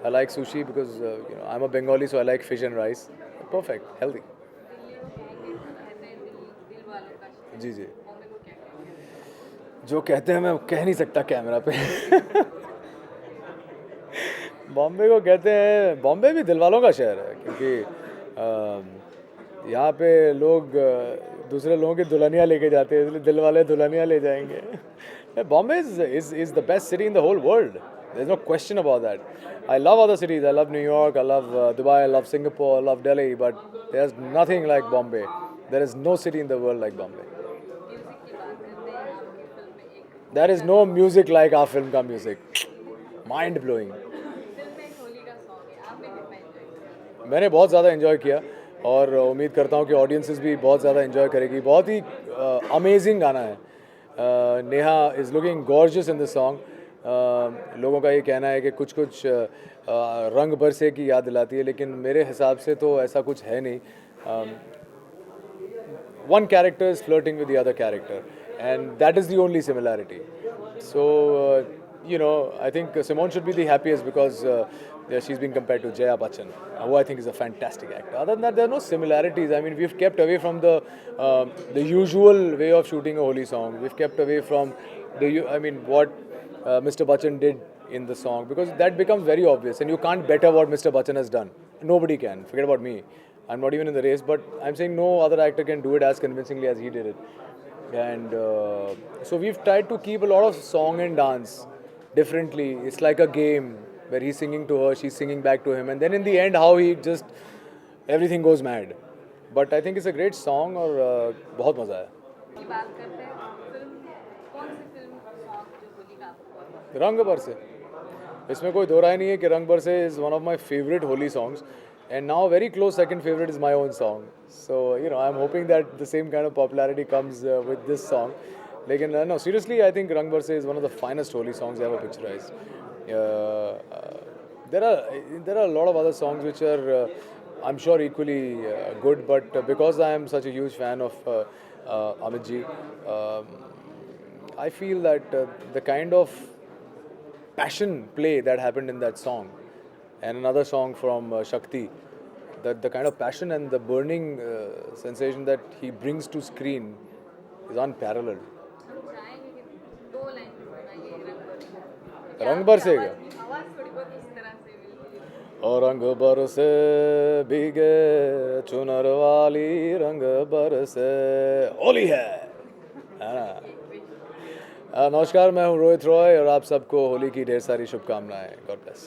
I like sushi because I'm a Bengali, so I like fish and rice. Perfect, healthy. जी जी, जो कहते हैं मैं कह नहीं सकता कैमरा पे. बॉम्बे को कहते हैं, बॉम्बे भी दिलवालों का शहर है क्योंकि यहाँ पे लोग दूसरे लोगों की दुल्हनियाँ लेके जाते हैं, इसलिए दिल वाले दुल्हनियाँ ले जाएंगे. Bombay is the best city in the whole world. There's no question about that. I love other cities. I love New York. I love Dubai. I love Singapore. I love Delhi. But there's nothing like Bombay. There is no city in the world like Bombay. There is no music like our film ka music. Mind blowing. मैंने बहुत ज़्यादा enjoy किया और उम्मीद करता हूँ कि audiences भी बहुत ज़्यादा एंजॉय करेगी. बहुत ही अमेजिंग गाना है. Neha is looking gorgeous in this song. लोगों का ये कहना है कि कुछ कुछ रंग बरसे की याद दिलाती है, लेकिन मेरे हिसाब से तो ऐसा कुछ है नहीं. One character is flirting with the other character, and that is the only similarity. So, I think Simone should be the happiest because she's being compared to Jaya Bachchan, who I think is a fantastic actor. Other than that, there are no similarities. I mean, we've kept away from the usual way of shooting a holy song. We've kept away from what Mr. Bachchan did in the song, because that becomes very obvious, and you can't better what Mr. Bachchan has done. Nobody can. Forget about me. I'm not even in the race, but I'm saying no other actor can do it as convincingly as he did it. And so we've tried to keep a lot of song and dance differently. It's like a game where he's singing to her, she's singing back to him, and then in the end, how he just everything goes mad. But I think it's a great song और बहुत मज़ा आया. रंग बरसे, इसमें कोई दो राय नहीं है कि रंग बरसे is one of my favorite holy songs, and now very close second favorite is my own song. So I'm hoping that the same kind of popularity comes with this song. लेकिन no, seriously, I think Rang Barse is one of the finest holy songs ever picturized. There are a lot of other songs which are I'm sure equally good, but because I am such a huge fan of Amit ji, I feel that the kind of passion play that happened in that song, and another song from Shakti, that the kind of passion and the burning sensation that he brings to screen is unparalleled. रंग बरसेगा और रंग बरसे भीगे चुनर वाली रंग बरसे होली है ना. नमस्कार, मैं हूँ रोहित रॉय और आप सबको होली की ढेर सारी शुभकामनाएं. God bless.